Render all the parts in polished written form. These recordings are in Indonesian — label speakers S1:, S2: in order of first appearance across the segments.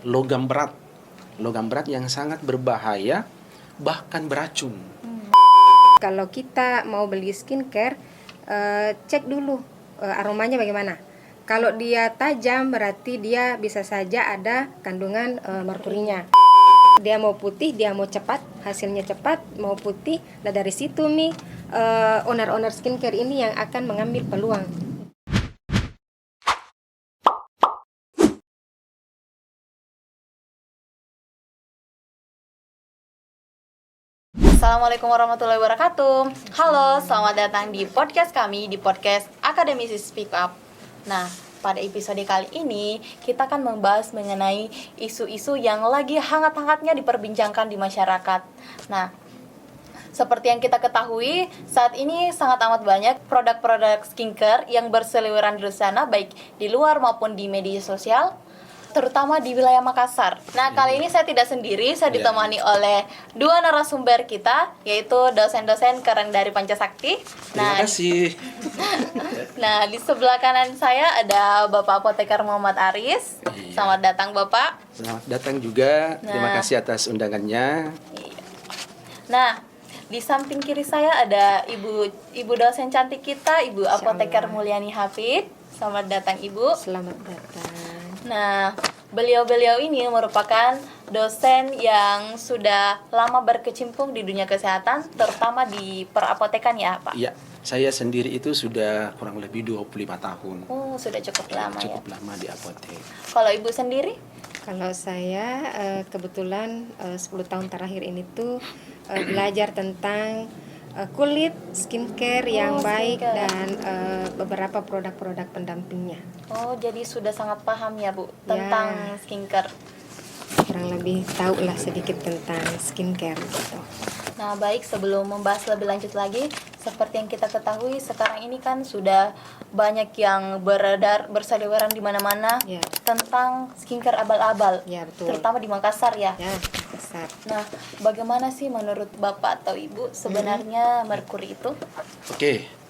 S1: logam berat. Logam berat yang sangat berbahaya, bahkan beracun.
S2: Kalau kita mau beli skincare, cek dulu aromanya bagaimana. Kalau dia tajam berarti dia bisa saja ada kandungan merkurinya. Dia mau putih, dia mau cepat, hasilnya cepat, mau putih. Nah dari situ nih owner-owner skincare ini yang akan mengambil peluang.
S3: Assalamualaikum warahmatullahi wabarakatuh. Halo, selamat datang di podcast kami, di podcast Akademisi Speak Up. Nah, pada episode kali ini kita akan membahas mengenai isu-isu yang lagi hangat-hangatnya diperbincangkan di masyarakat. Nah, seperti yang kita ketahui, saat ini sangat amat banyak produk-produk skincare yang berseliweran di sana, baik di luar maupun di media sosial, terutama di wilayah Makassar. Nah, kali ini saya tidak sendiri, saya ditemani oleh dua narasumber kita, yaitu dosen-dosen keren dari Pancasakti.
S1: Terima kasih.
S3: Nah, di sebelah kanan saya ada Bapak Apoteker Muhammad Aris.
S1: Iya.
S3: Selamat datang, Bapak.
S1: Selamat datang juga. Terima kasih atas undangannya.
S3: Nah, di samping kiri saya ada ibu dosen cantik kita, Ibu Apoteker Mulyani Hafid. Selamat datang, Ibu.
S2: Selamat datang.
S3: Nah, beliau-beliau ini merupakan dosen yang sudah lama berkecimpung di dunia kesehatan, terutama di perapotekan ya, Pak?
S1: Iya, saya sendiri itu sudah kurang lebih 25 tahun.
S3: Oh, sudah cukup lama
S1: Cukup
S3: ya.
S1: lama di apotek.
S3: Kalau Ibu sendiri?
S2: Kalau saya kebetulan 10 tahun terakhir ini tuh belajar tentang kulit, skincare yang baik
S3: skincare.
S2: dan beberapa produk-produk pendampingnya.
S3: Oh, jadi sudah sangat paham ya, Bu, tentang skincare.
S2: Kurang lebih tahu lah sedikit tentang skincare gitu.
S3: Nah, baik, sebelum membahas lebih lanjut lagi, seperti yang kita ketahui sekarang ini kan sudah banyak yang beredar berseliweran di mana-mana
S2: Ya.
S3: tentang skincare abal-abal,
S2: Ya, betul.
S3: terutama di Makassar ya.
S2: Ya, besar.
S3: Nah, bagaimana sih menurut Bapak atau Ibu sebenarnya merkuri itu?
S1: Oke.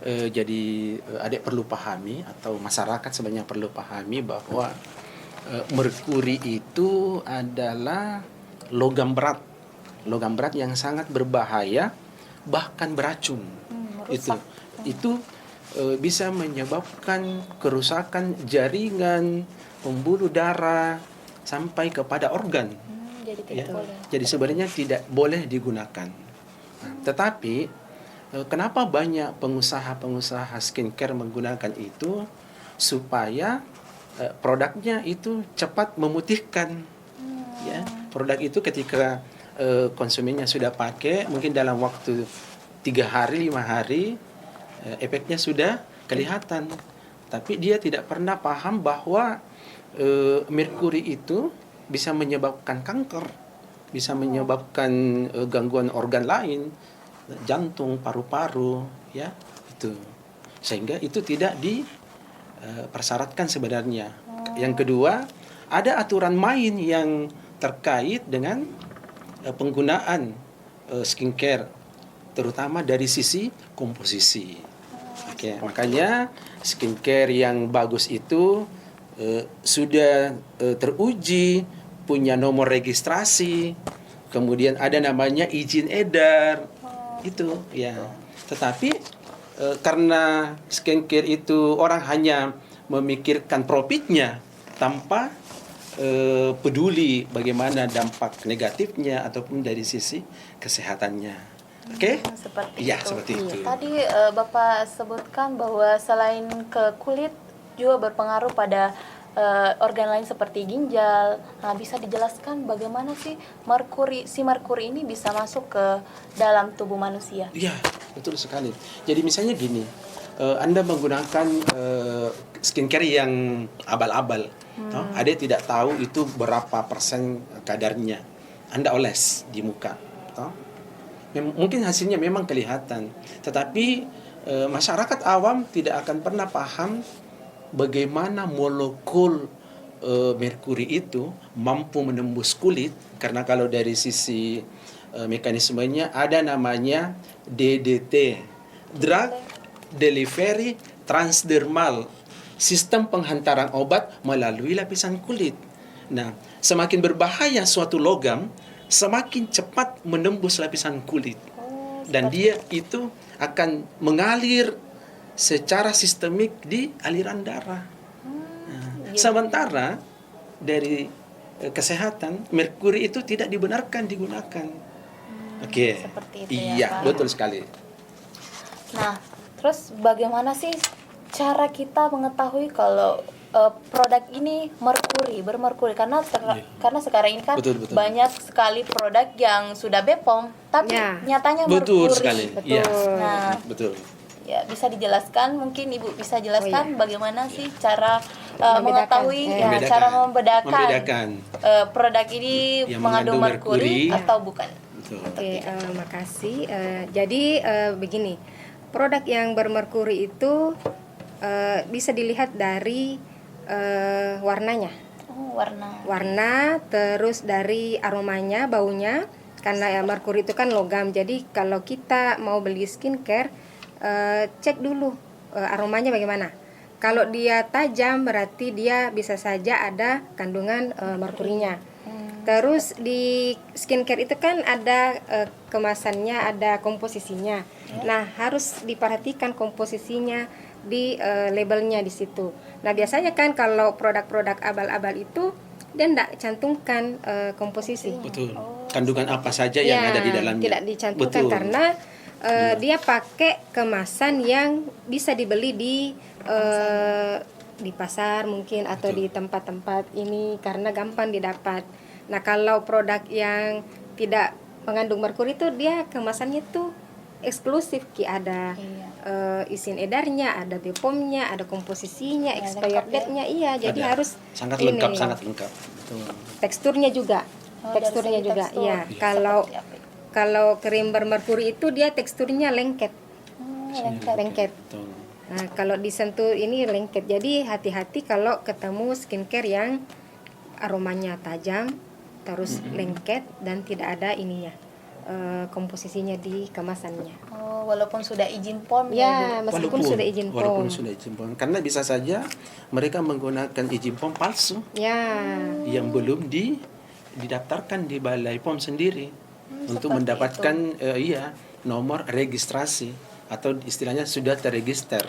S1: Jadi adik perlu pahami atau masyarakat sebenarnya perlu pahami bahwa merkuri itu adalah logam berat. Logam berat yang sangat berbahaya, bahkan beracun.
S3: Merusak.
S1: Itu bisa menyebabkan kerusakan jaringan, pembuluh darah sampai kepada organ.
S3: Jadi tidak boleh.
S1: Jadi sebenarnya tidak boleh digunakan. Nah, tetapi kenapa banyak pengusaha-pengusaha skincare menggunakan itu supaya produknya itu cepat memutihkan. Ya, produk itu ketika konsumennya sudah pakai, mungkin dalam waktu 3 hari, 5 hari, efeknya sudah kelihatan. Tapi dia tidak pernah paham bahwa merkuri itu bisa menyebabkan kanker, bisa menyebabkan gangguan organ lain, jantung, paru-paru, ya itu. Sehingga itu tidak dipersyaratkan sebenarnya. Yang kedua, ada aturan main yang terkait dengan penggunaan skincare, terutama dari sisi komposisi. Oke, makanya skincare yang bagus itu sudah teruji, punya nomor registrasi, kemudian ada namanya izin edar, itu ya. Tetapi karena skincare itu orang hanya memikirkan profitnya tanpa peduli bagaimana dampak negatifnya ataupun dari sisi kesehatannya. Oke?
S3: Seperti
S1: Iya,
S3: itu.
S1: seperti itu.
S3: Tadi Bapak sebutkan bahwa selain ke kulit juga berpengaruh pada organ lain seperti ginjal. Nah, bisa dijelaskan bagaimana sih merkuri ini bisa masuk ke dalam tubuh manusia?
S1: Iya, betul sekali. Jadi misalnya gini, Anda menggunakan skincare yang abal-abal, Anda tidak tahu itu berapa persen kadarnya. Anda oles di muka, mungkin hasilnya memang kelihatan, tetapi masyarakat awam tidak akan pernah paham bagaimana molekul merkuri itu mampu menembus kulit, karena kalau dari sisi mekanismenya ada namanya DDT, Drug Delivery Transdermal, sistem penghantaran obat melalui lapisan kulit. Nah, semakin berbahaya suatu logam, semakin cepat menembus lapisan kulit. Dan dia itu akan mengalir secara sistemik di aliran darah. Nah, sementara dari kesehatan, merkuri itu tidak dibenarkan digunakan. Oke.
S3: Seperti itu
S1: iya,
S3: ya, Pak.
S1: betul sekali.
S3: Nah, terus bagaimana sih cara kita mengetahui kalau produk ini bermerkuri? Karena karena sekarang ini kan
S1: Betul.
S3: banyak sekali produk yang sudah BPOM, tapi
S2: Ya.
S3: nyatanya
S1: Betul
S3: merkuri.
S1: sekali.
S2: Betul.
S1: Iya.
S3: Nah,
S1: Betul.
S3: ya bisa dijelaskan, mungkin Ibu bisa jelaskan bagaimana sih cara
S2: Membedakan.
S3: mengetahui, cara membedakan produk ini
S1: yang
S3: mengandung merkuri
S1: merkuri.
S3: atau bukan?
S1: Betul.
S2: Oke, makasih. Jadi begini, produk yang bermerkuri itu bisa dilihat dari warnanya.
S3: Oh,
S2: Warna, terus dari aromanya, baunya. Karena ya merkuri itu kan logam. Jadi kalau kita mau beli skincare, cek dulu aromanya bagaimana. Kalau dia tajam berarti dia bisa saja ada kandungan merkurinya. Terus di skincare itu kan ada kemasannya, ada komposisinya. Nah, harus diperhatikan komposisinya di labelnya di situ. Nah, biasanya kan kalau produk-produk abal-abal itu dia tidak cantumkan komposisi.
S1: Betul. Kandungan apa saja yang ada di dalamnya.
S2: Tidak dicantumkan.
S1: Betul.
S2: Karena dia pakai kemasan yang bisa dibeli di pasar mungkin atau
S1: Betul.
S2: di tempat-tempat ini karena gampang didapat. Nah, kalau produk yang tidak mengandung merkuri itu dia kemasannya tuh eksklusif, ada izin edarnya, ada BPOM-nya, ada komposisinya, expired
S3: lengkap ya.
S2: date-nya, iya. Jadi
S1: Ada.
S2: harus
S1: sangat
S2: ini,
S1: lengkap. Betul.
S2: teksturnya juga.
S3: dari
S2: Teksturnya
S3: segi
S2: juga,
S3: tekstur.
S2: iya.
S3: Seperti apa itu?
S2: Kalau krim bermerkuri itu dia teksturnya lengket. Lengket.
S1: Betul.
S2: Nah, kalau disentuh ini lengket. Jadi hati-hati kalau ketemu skincare yang aromanya tajam, terus lengket dan tidak ada ininya komposisinya di kemasannya.
S3: Oh, walaupun sudah izin POM
S2: Ya,
S3: Bu?
S2: meskipun sudah izin
S1: Walaupun
S2: POM.
S1: sudah izin POM. Karena bisa saja mereka menggunakan izin POM palsu
S2: Ya,
S1: yang belum didaftarkan di Balai POM sendiri untuk
S3: seperti
S1: mendapatkan nomor registrasi atau istilahnya sudah terregister.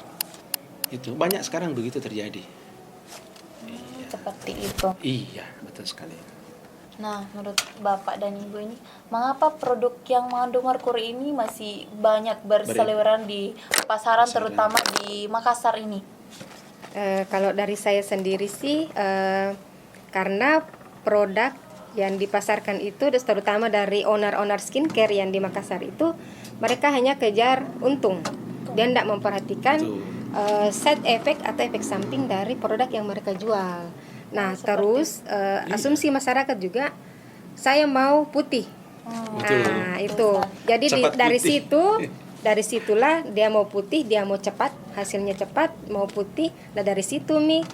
S1: Itu banyak sekarang begitu terjadi.
S3: Seperti itu.
S1: Iya, betul sekali.
S3: Nah, menurut Bapak dan Ibu ini, mengapa produk yang mengandung merkuri ini masih banyak berseliweran di pasaran, terutama di Makassar ini?
S2: kalau dari saya sendiri sih karena produk yang dipasarkan itu terutama dari owner-owner skincare yang di Makassar itu mereka hanya kejar untung dan tidak memperhatikan side effect atau efek samping dari produk yang mereka jual. Nah, terus asumsi masyarakat juga saya mau putih.
S1: Betul.
S2: Nah, itu. Jadi
S1: Cepat
S2: dari
S1: putih.
S2: dari situlah dia mau putih, dia mau cepat, hasilnya cepat, mau putih. Nah, dari situ nih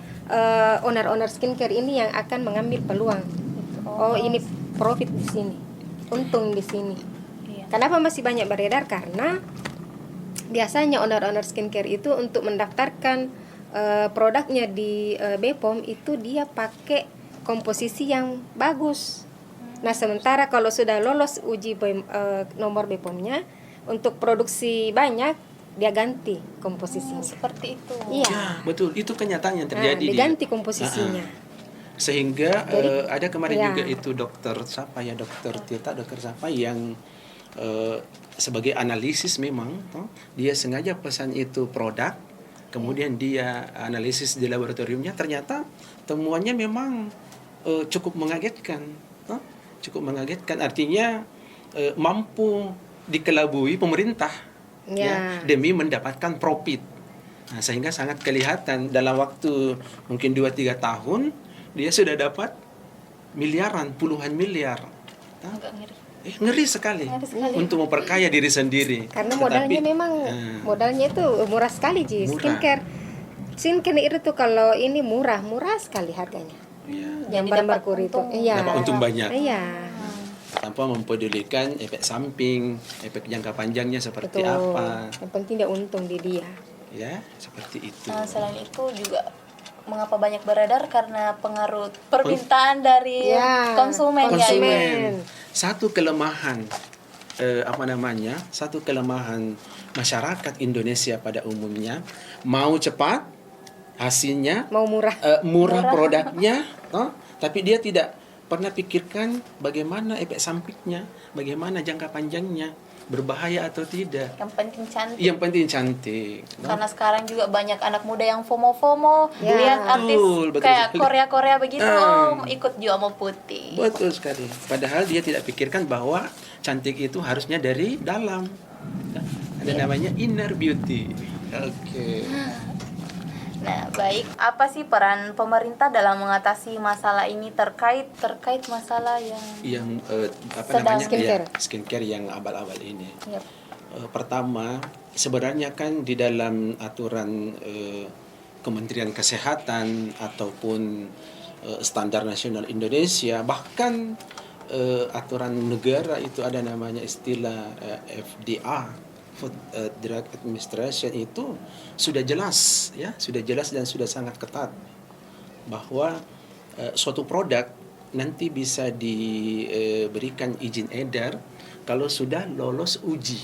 S2: owner-owner skincare ini yang akan mengambil peluang. Oh, ini profit di sini. Untung di sini.
S3: Iya.
S2: Kenapa masih banyak beredar? Karena biasanya owner-owner skincare itu untuk mendaftarkan produknya di BPOM itu dia pakai komposisi yang bagus. Nah, sementara kalau sudah lolos uji nomor BPOM-nya untuk produksi banyak dia ganti komposisinya.
S3: Seperti itu.
S2: Iya.
S1: Ya, betul. Itu kenyataan yang terjadi.
S2: Diganti komposisinya.
S1: Sehingga
S2: Jadi,
S1: ada kemarin
S2: ya.
S1: juga itu dokter Tirta yang sebagai analisis memang dia sengaja pesan itu produk, kemudian dia analisis di laboratoriumnya, ternyata temuannya memang cukup mengagetkan. Cukup mengagetkan, artinya mampu dikelabui pemerintah demi mendapatkan profit. Nah, sehingga sangat kelihatan dalam waktu mungkin 2-3 tahun dia sudah dapat miliaran, puluhan miliar.
S3: Agak ngeri.
S1: Ngeri sekali untuk memperkaya diri sendiri.
S2: Karena modalnya memang modalnya itu murah sekali Ji.
S1: Murah.
S2: Skincare itu kalau ini murah sekali harganya.
S1: Iya.
S2: Yang
S3: Jadi dapat
S2: bermerkuri itu.
S3: untung.
S2: Iya.
S1: Dapat untung banyak.
S2: Iya.
S1: Tanpa mempedulikan efek samping, efek jangka panjangnya seperti
S2: Betul.
S1: apa.
S2: Yang penting dia untung di dia.
S1: Ya, seperti itu.
S3: Nah, selain itu juga mengapa banyak beredar karena pengaruh permintaan dari
S2: Ya,
S3: konsumen ya Ibu.
S1: konsumen. Satu kelemahan satu kelemahan masyarakat Indonesia pada umumnya, mau cepat hasilnya,
S2: Mau murah.
S1: murah produknya, tapi dia tidak pernah pikirkan bagaimana efek sampingnya, bagaimana jangka panjangnya, berbahaya atau tidak.
S3: Yang penting cantik.
S1: Yang penting cantik.
S3: Karena sekarang juga banyak anak muda yang FOMO
S2: Ya.
S3: lihat artis
S1: Betul
S3: kayak
S1: sekali.
S3: Korea begitu, ikut juga mau putih.
S1: Betul sekali. Padahal dia tidak pikirkan bahwa cantik itu harusnya dari dalam. Ada namanya inner beauty. Oke.
S3: Nah, baik. Apa sih peran pemerintah dalam mengatasi masalah ini terkait masalah yang
S1: Yang
S3: Sedang
S2: skincare.
S1: skincare yang abal-abal ini.
S3: Yap.
S1: Pertama, sebenarnya kan di dalam aturan Kementerian Kesehatan ataupun standar nasional Indonesia, bahkan aturan negara itu ada namanya istilah FDA, Food Drug Administration, itu sudah jelas dan sudah sangat ketat bahwa suatu produk nanti bisa diberikan izin edar kalau sudah lolos uji.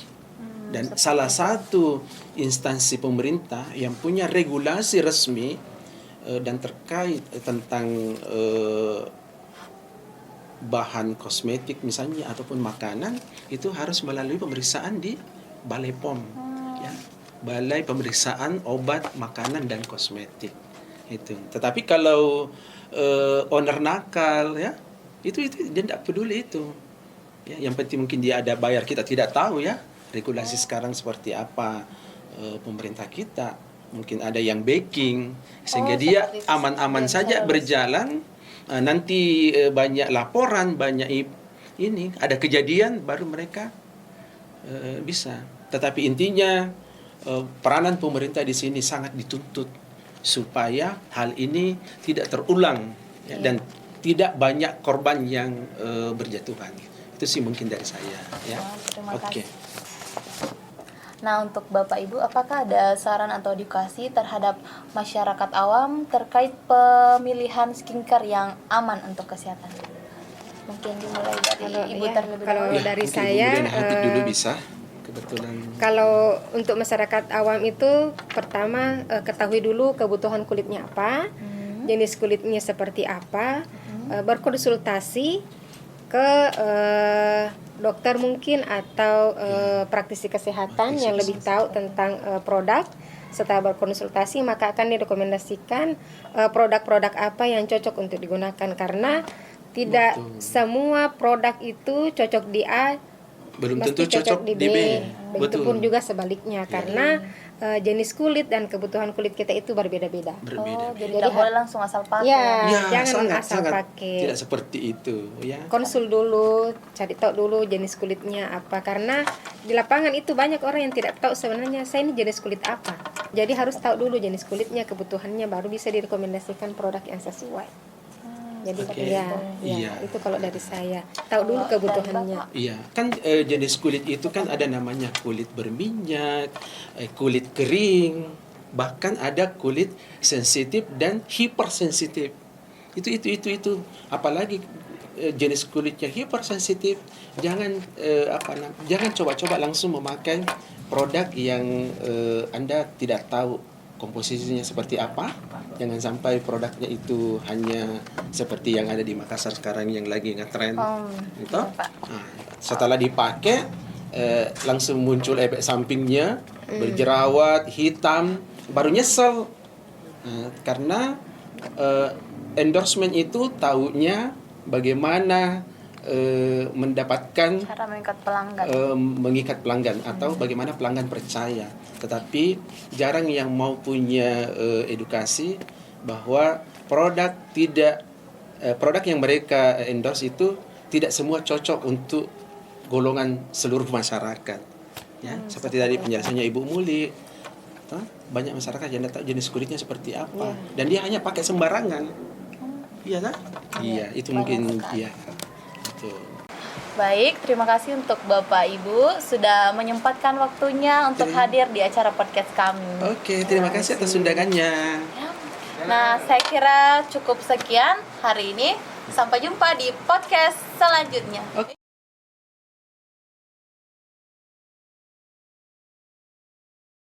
S1: Dan salah satu instansi pemerintah yang punya regulasi resmi dan terkait tentang bahan kosmetik misalnya ataupun makanan itu harus melalui pemeriksaan di Balai POM, ya, Balai Pemeriksaan Obat, Makanan dan Kosmetik itu. Tetapi kalau owner nakal, ya, itu dia tidak peduli itu. Ya, yang penting mungkin dia ada bayar, kita tidak tahu ya regulasi sekarang seperti apa. Pemerintah kita mungkin ada yang backing sehingga dia
S3: seperti itu.
S1: aman-aman
S3: Yang
S1: saja
S3: saya
S1: berjalan. Nanti banyak laporan, banyak ini ada kejadian baru mereka bisa. Tetapi intinya peranan pemerintah di sini sangat dituntut supaya hal ini tidak terulang, ya, dan tidak banyak korban yang berjatuhan. Itu sih mungkin dari saya, ya.
S3: Terima
S1: Oke.
S3: kasih. Nah, untuk Bapak Ibu, apakah ada saran atau edukasi terhadap masyarakat awam terkait pemilihan skincare yang aman untuk kesehatan? Mungkin dimulai dari
S2: Kalau
S3: Ibu
S2: ya,
S3: terlebih
S2: kalau
S3: dahulu.
S2: dari
S1: mungkin
S2: saya,
S1: Ibu Diana Hatip dulu bisa. Kebetulan.
S2: Kalau untuk masyarakat awam itu pertama ketahui dulu kebutuhan kulitnya apa, jenis kulitnya seperti apa, berkonsultasi ke dokter mungkin atau praktisi kesehatan yang lebih tahu tentang produk. Setelah berkonsultasi maka akan direkomendasikan produk-produk apa yang cocok untuk digunakan, karena tidak
S1: Betul.
S2: semua produk itu cocok di A
S1: Belum
S2: mesti
S1: tentu cocok di B.
S2: Begitupun
S1: Betul.
S2: juga sebaliknya, karena jenis kulit dan kebutuhan kulit kita itu berbeda-beda.
S3: Oh, jadi
S2: Jadi
S3: tidak boleh langsung asal pakai.
S2: Ya,
S1: Ya,
S2: jangan asal
S1: sangat
S2: pakai.
S1: tidak seperti itu, ya.
S2: Konsul dulu, cari tahu dulu jenis kulitnya apa, karena di lapangan itu banyak orang yang tidak tahu sebenarnya saya ini jenis kulit apa. Jadi harus tahu dulu jenis kulitnya, kebutuhannya, baru bisa direkomendasikan produk yang sesuai. Jadi
S1: Oke. Iya.
S2: itu kalau dari saya, tahu dulu kebutuhannya.
S1: Iya, kan jenis kulit itu kan ada namanya kulit berminyak, kulit kering, bahkan ada kulit sensitif dan hipersensitif. Itu. Apalagi jenis kulitnya hipersensitif, jangan jangan coba-coba langsung memakai produk yang Anda tidak tahu komposisinya seperti apa. Jangan sampai produknya itu hanya seperti yang ada di Makassar sekarang yang lagi ngetren, gitu.
S3: iya, Pak.
S1: Nah, setelah dipakai langsung muncul efek sampingnya, berjerawat, hitam, baru nyesel. Karena endorsement itu taunya bagaimana mendapatkan
S3: Cara
S1: mengikat pelanggan atau bagaimana pelanggan percaya. Tetapi jarang yang mau punya edukasi bahwa produk yang mereka endorse itu tidak semua cocok untuk golongan seluruh masyarakat. Ya, seperti tadi penjelasannya Ibu Muli, banyak masyarakat yang tidak tahu jenis kulitnya seperti apa, dan dia hanya pakai sembarangan. Iya kan? Iya, itu mungkin ya.
S3: Baik, terima kasih untuk Bapak Ibu sudah menyempatkan waktunya untuk hadir di acara podcast kami.
S1: Oke, terima kasih atas undangannya.
S3: Nah, saya kira cukup sekian hari ini. Sampai jumpa di podcast selanjutnya.